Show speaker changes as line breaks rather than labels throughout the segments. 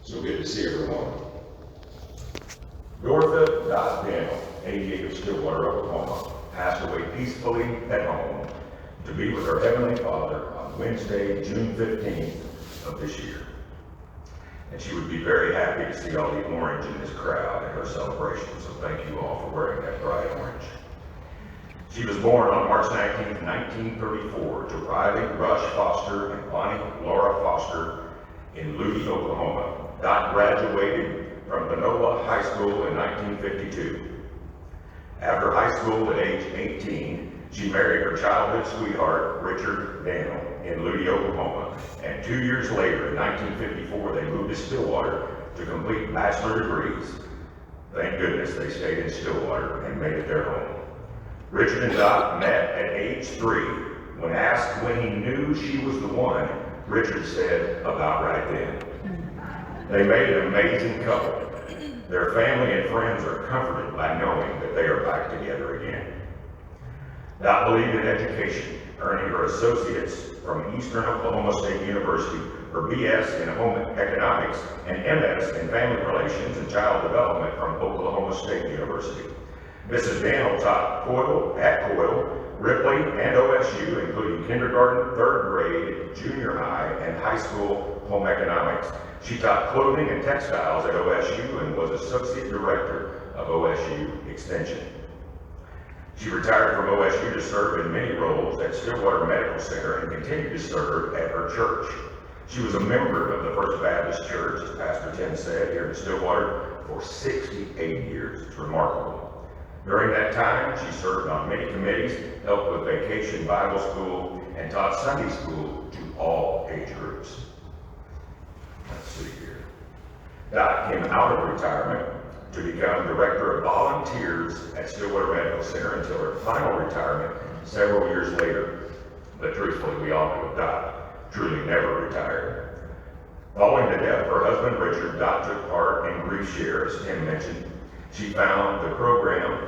So good to see everyone. Dorothy Dot Danel, 88 of Stillwater, Oklahoma, passed away peacefully at home to be with her Heavenly Father on Wednesday, June 15th of this year. And she would be very happy to see all the orange in this crowd at her celebration, so thank you all for wearing that bright orange. She was born on March 19th, 1934 to Riley Rush Foster and Bonnie Laura Foster in Ludi, Oklahoma. Dot graduated from Danel High School in 1952. After high school at age 18, she married her childhood sweetheart, Richard Danel, in Ludi, Oklahoma, and 2 years later, in 1954, they moved to Stillwater to complete bachelor degrees. Thank goodness they stayed in Stillwater and made it their home. Richard and Dot met at age 3. When asked when he knew she was the one, Richard said, about right then. They made an amazing couple. Their family and friends are comforted by knowing that they are back together again. Dot believed in education, earning her associates from Eastern Oklahoma State University, her BS in home economics, and MS in family relations and child development from Oklahoma State University. Mrs. Danel taught at Coyle, Ripley, and OSU, including kindergarten, 3rd grade, junior high, and high school home economics. She taught clothing and textiles at OSU and was associate director of OSU Extension. She retired from OSU to serve in many roles at Stillwater Medical Center and continued to serve at her church. She was a member of the First Baptist Church, as Pastor Tim said, here in Stillwater for 68 years. It's remarkable. During that time, she served on many committees, helped with Vacation Bible School, and taught Sunday school to all age groups. Let's see here. Dot came out of retirement to become director of volunteers at Stillwater Medical Center until her final retirement several years later. But truthfully, we all know Dot truly never retired. Following the death of her husband, Richard, Dot took part in Grief Share, as Tim mentioned. She found the program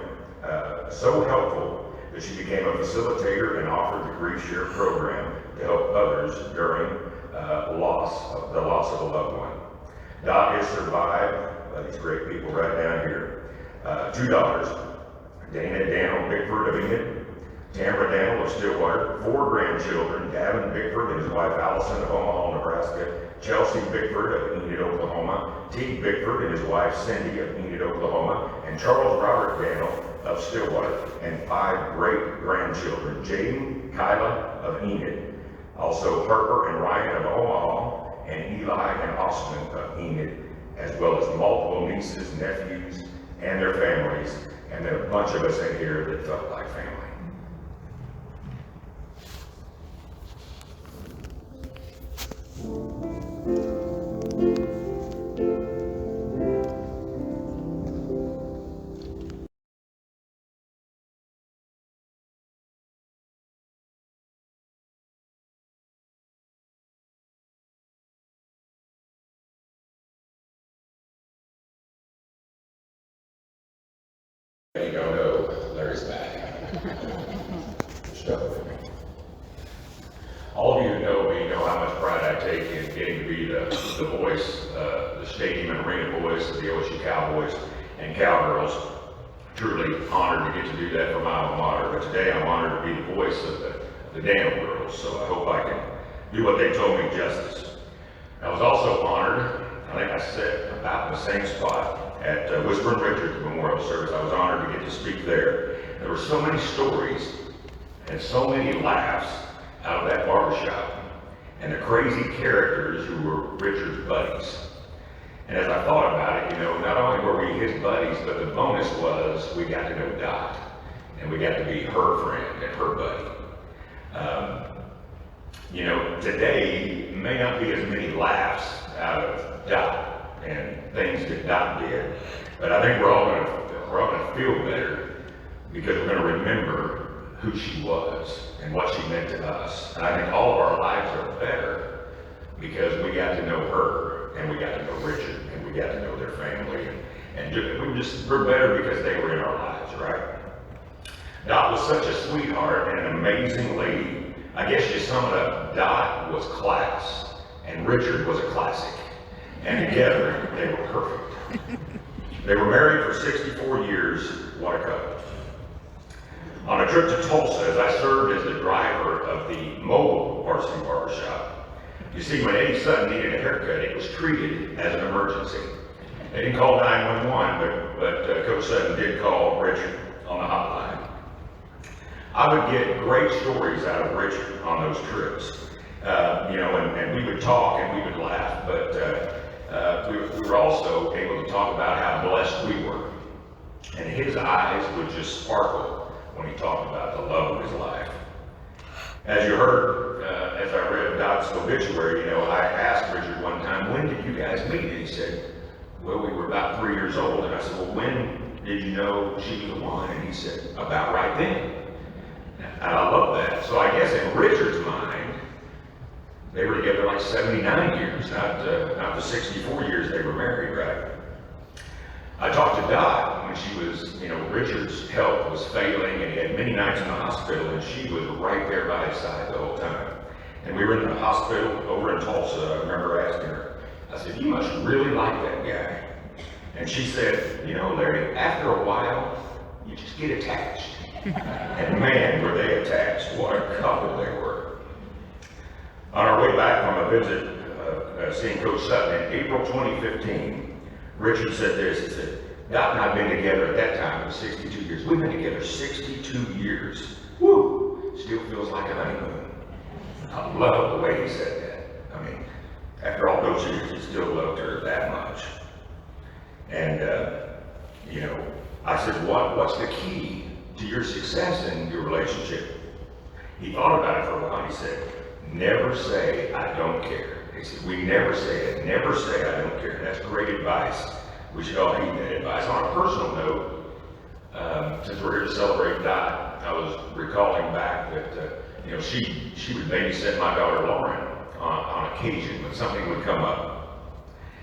so helpful that she became a facilitator and offered the Grief Share program to help others during the loss of a loved one. Dot is survived by these great people right down here. 2 daughters, Dana Danel Bickford of Enid, Tamara Danel of Stillwater, 4 grandchildren, Gavin Bickford and his wife Allison of Omaha, Nebraska, Chelsea Bickford of Enid, Oklahoma, Teague Bickford and his wife Cindy of Enid, Oklahoma, and Charles Robert Danel of Stillwater, and 5 great-grandchildren, Jaden, Kyla of Enid, also Harper and Ryan of Omaha, and Eli and Austin of Enid, as well as multiple nieces, nephews, and their families, and then a bunch of us in here that felt like family. You don't know, Larry's back. Stuck with me. All of you who know me know how much pride I take in getting to be the voice, the stadium and arena voice of the OSU Cowboys and Cowgirls. Truly honored to get to do that for my alma mater, but today I'm honored to be the voice of the Danel girls, so I hope I can do what they told me justice. I was also honored, I think I sat about in the same spot at Whisper and Richard's memorial service. I was honored to get to speak there. There were so many stories and so many laughs out of that barbershop, and the crazy characters who were Richard's buddies. And as I thought about it, not only were we his buddies, but the bonus was we got to know Dot, and we got to be her friend and her buddy. Today may not be as many laughs out of Dot and things that Dot did, but I think we're all gonna feel better because we're gonna remember who she was and what she meant to us. And I think all of our lives are better because we got to know her, and we got to know Richard, and we got to know their family, and we're better because they were in our lives, right? Dot was such a sweetheart and an amazing lady. I guess you sum it up, Dot was class, and Richard was a classic. and together they were perfect. They were married for 64 years. What a couple. On a trip to Tulsa, as I served as the driver of the mobile varsity barbershop, you see, when Eddie Sutton needed a haircut, it was treated as an emergency. They didn't call 911, but Coach Sutton did call Richard on the hotline. I would get great stories out of Richard on those trips. And we would talk and we would laugh, but we were also able to talk about how blessed we were. And his eyes would just sparkle when he talked about the love of his life. As you heard, as I read Dot's obituary, I asked Richard one time, when did you guys meet? And he said, well, we were about 3 years old. And I said, well, when did you know she was the one? And he said, about right then. And I love that. So I guess in Richard's mind, they were together like 79 years, not the 64 years they were married, right? I talked to Dot when she was, Richard's health was failing and he had many nights in the hospital, and she was right there by his side the whole time. And we were in the hospital over in Tulsa. I remember asking her, I said, you must really like that guy. And she said, Larry, after a while, you just get attached. And man, were they attached. What a couple they were. On our way back from a visit, seeing Coach Sutton in April 2015, Richard said this. He said, Dot and I have been together at that time for 62 years. We've been together 62 years. Woo! Still feels like a honeymoon. I love the way he said that. I mean, after all those years, he still loved her that much. And, I said, what's the key to your success in your relationship? He thought about it for a while. He said, never say, I don't care. He said, we never say it. Never say, I don't care. That's great advice. We should all heed that advice. On a personal note, since we're here to celebrate Dot, I was recalling back that, she would babysit my daughter Lauren on occasion when something would come up.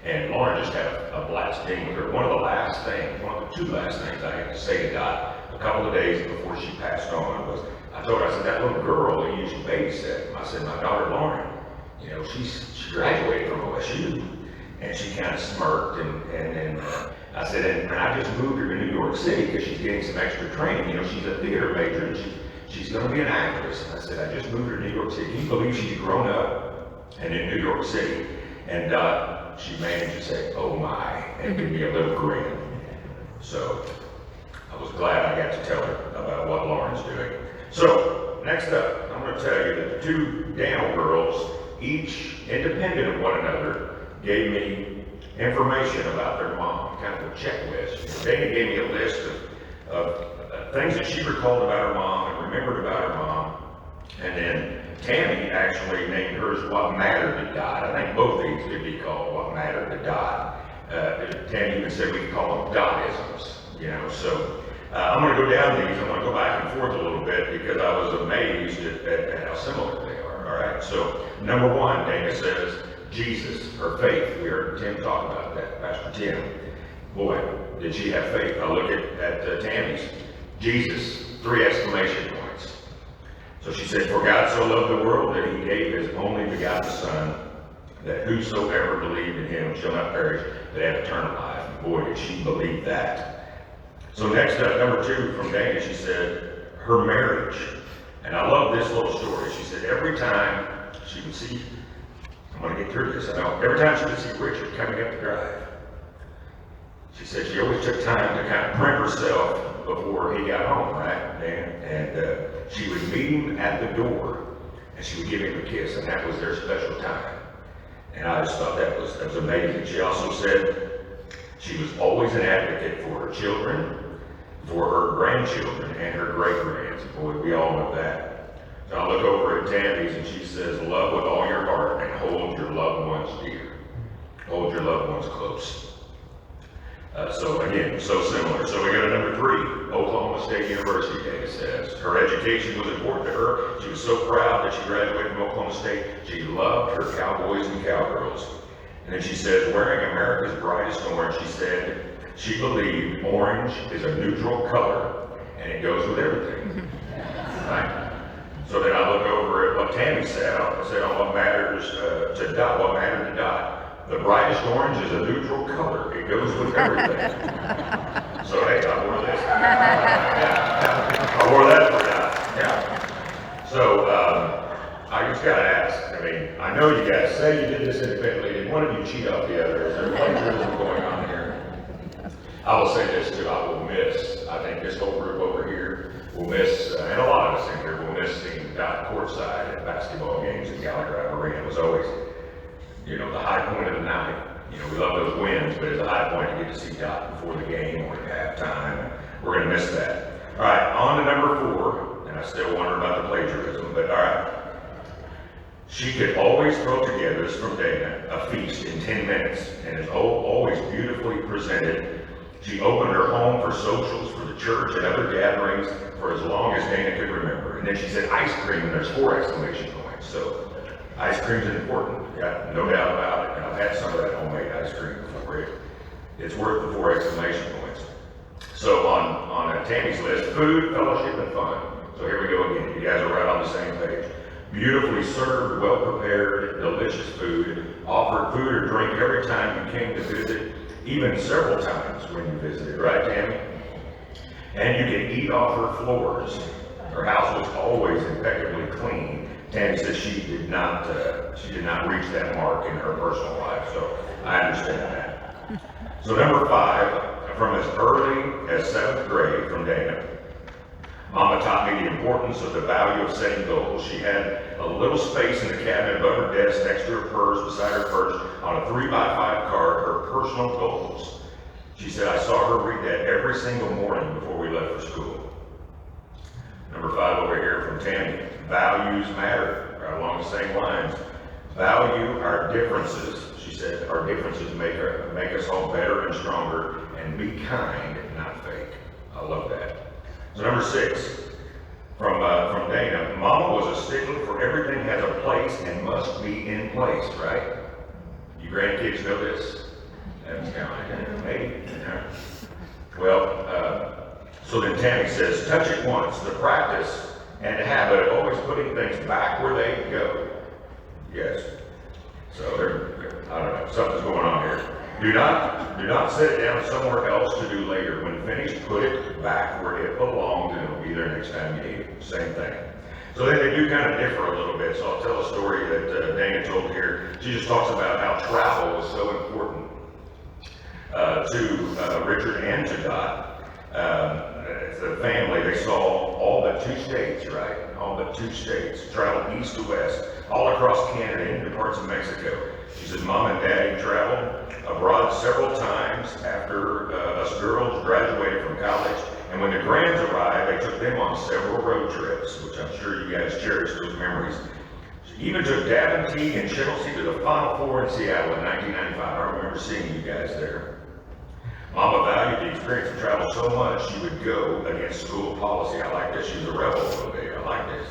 And Lauren just had a blast being with her. One of the two last things I had to say to Dot a couple of days before she passed on was, I told her, I said, that little girl that you used to babysit, I said, my daughter Lauren, she graduated from OSU. And she kind of smirked, and I said, and I just moved her to New York City because she's getting some extra training. She's a theater major, and she's going to be an actress. And I said, I just moved her to New York City. Can you believe she's grown up and in New York City? And she managed to say, oh my, and give me a little grin. So I was glad I got to tell her about what Lauren's doing. So next up, I'm going to tell you that the two Danel girls, each independent of one another, gave me information about their mom, kind of a checklist. Dana gave me a list of things that she recalled about her mom and remembered about her mom. And then Tammy actually named hers What Mattered to Dot. I think both these could be called What Mattered to Dot. Tammy even said we could call them Dot-isms, So I'm going to go down these. I'm going to go back and forth a little bit because I was amazed at how similar they are. All right. So number one, Dana says, Jesus, her faith. We heard Tim talk about that, Pastor Tim. Boy, did she have faith. I look at Tammy's. Jesus, 3 exclamation points. So she said, for God so loved the world that he gave his only begotten Son, that whosoever believed in him shall not perish, but have eternal life. Boy, did she believe that. So next up, number 2 from Dana, she said, her marriage. And I love this little story. She said, every time she would see, I'm going to get through this. I know. Every time she would see Richard coming up the drive, she said she always took time to kind of prep herself before he got home, right, Dan? And she would meet him at the door, and she would give him a kiss, and that was their special time. And I just thought that was amazing. She also said she was always an advocate for her children, for her grandchildren, and her great-grands. Boy, we all know that. So I look over at Tammy's and she says, love with all your heart and hold your loved ones dear. Hold your loved ones close. So again, so similar. So we go to number 3, Oklahoma State University, Dana says. Her education was important to her. She was so proud that she graduated from Oklahoma State. She loved her cowboys and cowgirls. And then she says, wearing America's brightest orange, she said, she believed orange is a neutral color and it goes with everything. Right? So then I look over at what Tammy said. I said on what matters to Dot, what mattered to Dot. The brightest orange is a neutral color. It goes with everything. So hey, I wore this. I wore that for that. Yeah. So I just gotta ask. I mean, I know you guys say you did this independently. Did one of you cheat off the other? Is there plagiarism going on here? I will say this too. I will miss. I think this whole group over here will miss, and a lot of us in here will miss seeing Dot courtside at basketball games in Gallagher Arena. It was always, you know, the high point of the night. You know, we love those wins, but it's a high point to get to see Dot before the game or at halftime. We're going to miss that. All right, on to number 4, and I still wonder about the plagiarism, but all right. She could always throw together, this is from Dana, a feast in 10 minutes, and is always beautifully presented. She opened her home for socials, for the church, and other gatherings for as long as Dana could remember. And then she said ice cream, and there's 4 exclamation points. So ice cream's important, yeah, no doubt about it. And I've had some of that homemade ice cream before. It's worth the 4 exclamation points. So on Tammy's list, food, fellowship, and fun. So here we go again. You guys are right on the same page. Beautifully served, well-prepared, delicious food. Offered food or drink every time you came to visit, even several times when you visited, right, Tammy? And you can eat off her floors. Her house was always impeccably clean. Tammy says she did not reach that mark in her personal life, so I understand that. So number 5, from as early as 7th grade from Dana, Mama taught me the importance of the value of setting goals. She had a little space in the cabinet above her desk next to her purse, beside her purse, on a 3x5 card, her personal goals. She said, I saw her read that every single morning before we left for school. Number 5 over here from Tammy, values matter, right along the same lines. Value our differences. She said, our differences make us all better and stronger, and be kind, not fake. I love that. So number 6, from Dana, Mama was a stickler for everything has a place and must be in place, right? You grandkids know this? That's kind of like, maybe. Well, so then Tammy says, touch it once, the practice and habit of always putting things back where they go. Yes. So I don't know, something's going on here. Do not set it down somewhere else to do later. When finished, put it back where it belongs and it'll be there next time you need it. Same thing. So then they do kind of differ a little bit. So I'll tell a story that Dana told here. She just talks about how travel was so important to Richard and to Dot. The family, they saw all but 2 states, right? All but 2 states. Traveled east to west, all across Canada, into parts of Mexico. She said, Mom and Daddy traveled abroad several times after us girls graduated from college. And when the Grands arrived, they took them on several road trips, which I'm sure you guys cherish those memories. She even took Dab and T and Chelsea to the Final Four in Seattle in 1995. I remember seeing you guys there. Mama valued the experience of travel so much, she would go against school policy. I like this. She was a rebel a little bit. I like this.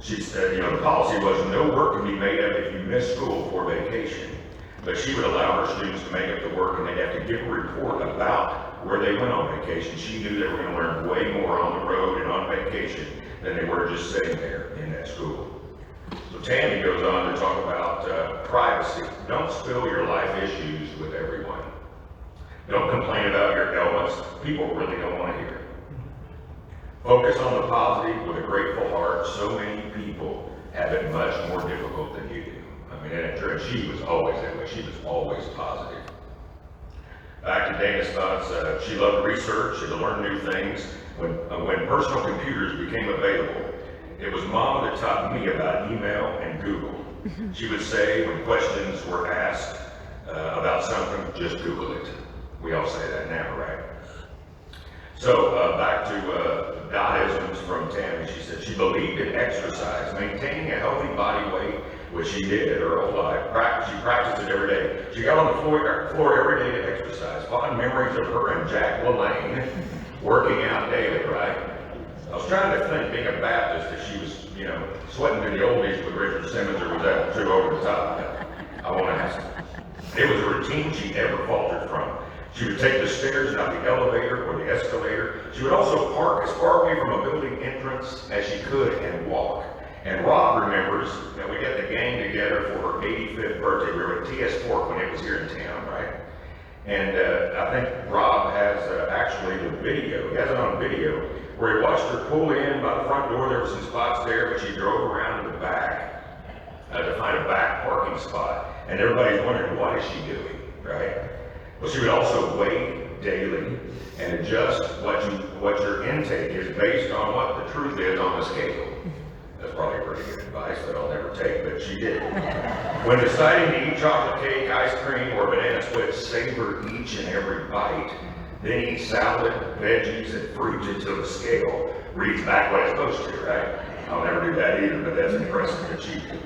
She said, the policy was no work can be made up if you miss school for vacation. But she would allow her students to make up the work, and they'd have to give a report about where they went on vacation. She knew they were going to learn way more on the road and on vacation than they were just sitting there in that school. So Tammy goes on to talk about privacy. Don't spill your life issues with everyone. Don't complain about your ailments. People really don't want to hear it. Focus on the positive with a grateful heart. So many people have it much more difficult than you do. I mean, and she was always that way. She was always positive. Back to Dana's thoughts, she loved research and to learn new things. When personal computers became available, it was Mama that taught me about email and Google. She would say when questions were asked about something, just Google it. We all say that now, right? So back to Dot-isms from Tammy. She said she believed in exercise, maintaining a healthy body weight, which she did her whole life. She practiced it every day. She got on the floor every day to exercise. Fond memories of her and Jack LaLanne working out daily, right? I was trying to think, being a Baptist, if she was, sweating to the oldies with Richard Simmons, or was that too over the top? I won't ask. It was a routine she never faltered from. She would take the stairs, not the elevator or the escalator. She would also park as far away from a building entrance as she could and walk. And Rob remembers that we got the gang together for her 85th birthday. We were at TS Fork when it was here in town, right? And I think Rob has actually the video, he has it on video, where he watched her pull in by the front door. There were some spots there, but she drove around to the back to find a back parking spot. And everybody's wondering, what is she doing, right? Well, she would also weigh daily and adjust what your intake is based on what the truth is on the scale. That's probably pretty good advice that I'll never take, but she did. When deciding to eat chocolate cake, ice cream, or banana split, savor each and every bite. Then eat salad, veggies, and fruit until the scale reads back what it's supposed to, right? I'll never do that either, but that's impressive that she did.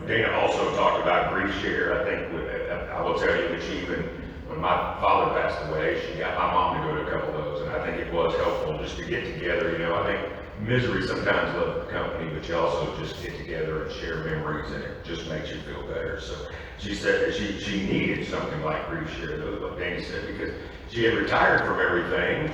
Dana also talked about grief share. I think, I will tell you that she even, when my father passed away, she got my mom to go to a couple of those, and I think it was helpful just to get together. I think misery sometimes loves the company, but you also just get together and share memories, and it just makes you feel better. So she said that she needed something like grief share, what Dana said, because she had retired from everything,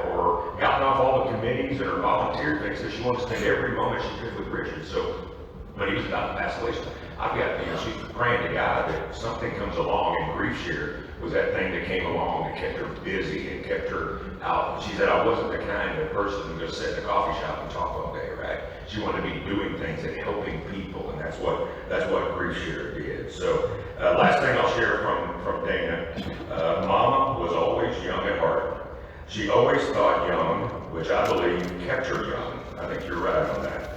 or gotten off all the committees and her volunteer things, so she wanted to spend every moment she could with Richard. So when he was about to pass away, she's praying to God that something comes along, and grief share was that thing that came along that kept her busy and kept her out. She said, I wasn't the kind of person who just sit in a coffee shop and talk all day, right? She wanted to be doing things and helping people, and that's what grief share did. So last thing I'll share from Dana, Mama was always young at heart. She always thought young, which I believe kept her young. I think you're right on that.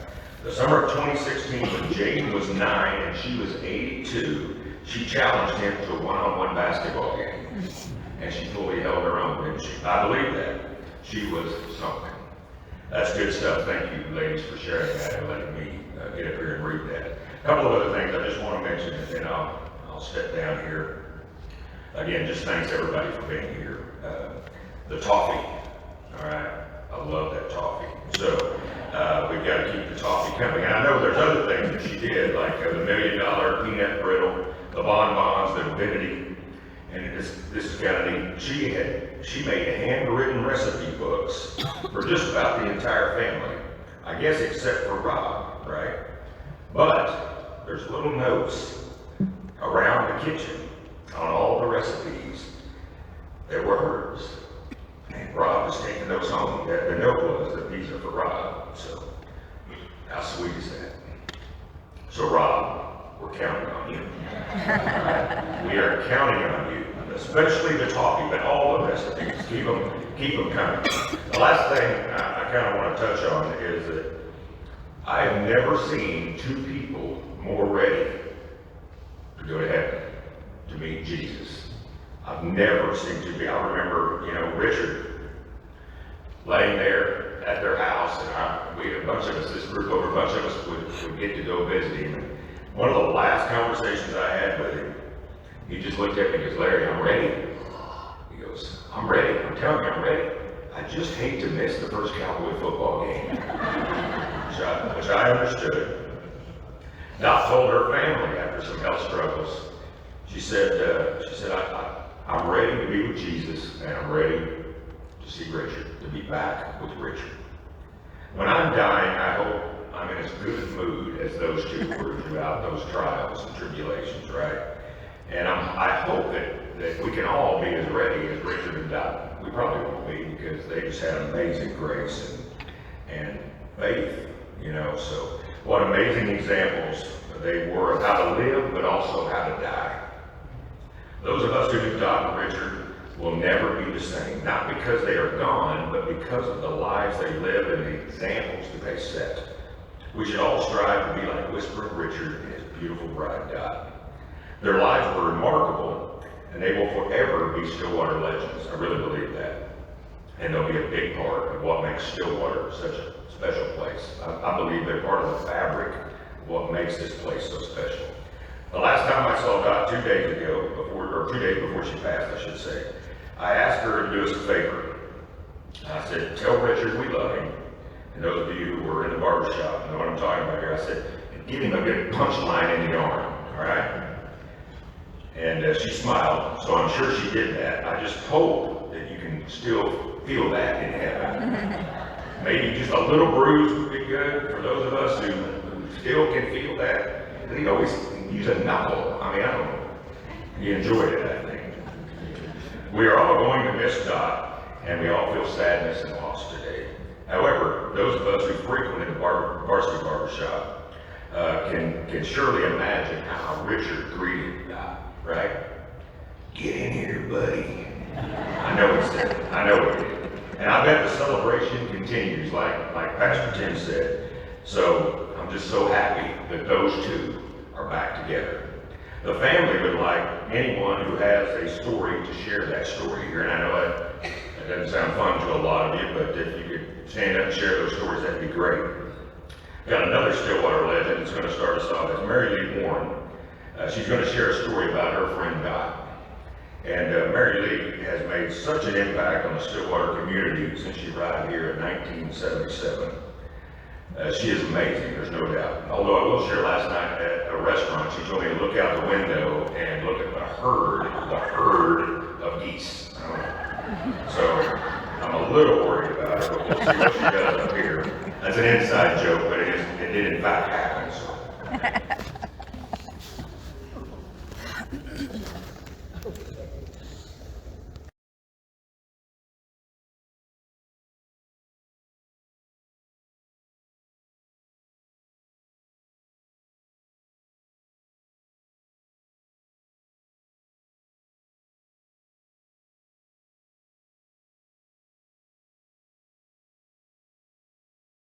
The summer of 2016, when Jaden was 9 and she was 82, she challenged him to a one-on-one basketball game. And she fully held her own, didn't she? I believe that. She was something. That's good stuff. Thank you, ladies, for sharing that and letting me get up here and read that. A couple of other things I just want to mention, and then I'll step down here. Again, just thanks everybody for being here. The toffee, all right? I love that toffee. So we've got to keep the toffee coming. And I know there's other things that she did, like the $1 million peanut brittle, the bonbons, the infinity, and this is kind of neat. She made handwritten recipe books for just about the entire family, I guess except for Rob, right? But there's little notes around the kitchen on all the recipes that were hers. And Rob was taking those home. The note was that these are for Rob. So how sweet is that? So Rob, we're counting on you. We are counting on you, especially the toffee, but all the recipes. Keep them coming. The last thing I kind of want to touch on is that I have never seen two people more ready to go to heaven, to meet Jesus. I've never seen two people. I remember, Richard laying there at their house, and we had a bunch of us, this group over, a bunch of us would get to go visit him. And one of the last conversations I had with him, he just looked at me and goes, Larry, I'm ready. He goes, I'm ready. I'm telling you, I'm ready. I just hate to miss the first Cowboy football game, which I understood. Dot told her family after some health struggles. She said, I'm ready to be with Jesus, and I'm ready to see Richard, to be back with Richard. When I'm dying, I hope I'm in as good a mood as those two were throughout those trials and tribulations, right? And I hope that we can all be as ready as Richard and Dot. We probably won't be, because they just had amazing grace and faith, so what amazing examples they were of how to live, but also how to die. Those of us who knew Dot and Richard will never be the same, not because they are gone, but because of the lives they live and the examples that they set. We should all strive to be like Whispering Richard and his beautiful bride, Dot. Their lives were remarkable, and they will forever be Stillwater legends. I really believe that. And they'll be a big part of what makes Stillwater such a special place. I believe they're part of the fabric of what makes this place so special. The last time I saw Dot 2 days ago, 2 days before she passed, I should say, I asked her to do us a favor. I said, tell Richard we love him. And those of you who were in the barbershop know what I'm talking about here. I said, give him a good punchline in the arm, all right? And she smiled, so I'm sure she did that. I just hope that you can still feel that in heaven. Maybe just a little bruise would be good for those of us who still can feel that. But he always used a knuckle. I mean, I don't know. He enjoyed it, I think. We are all going to miss Dot, and we all feel sadness and loss today. However, those of us who frequented the varsity barbershop can surely imagine how Richard greeted Dot, right? Get in here, buddy. I know he said it. I know he did. And I bet the celebration continues, like Pastor Tim said. So I'm just so happy that those two are back together. The family would like anyone who has a story to share that story here. And I know that doesn't sound fun to a lot of you, but if you could stand up and share those stories, that'd be great. Got another Stillwater legend that's going to start us off. It's Mary Lee Warren. She's going to share a story about her friend Dot. And Mary Lee has made such an impact on the Stillwater community since she arrived here in 1977. She is amazing, there's no doubt. Although I will share, last night at a restaurant, she told me to look out the window and look at the herd of geese. So I'm a little worried about her, but we'll see what she does up here. That's an inside joke, but it did in fact happen. So.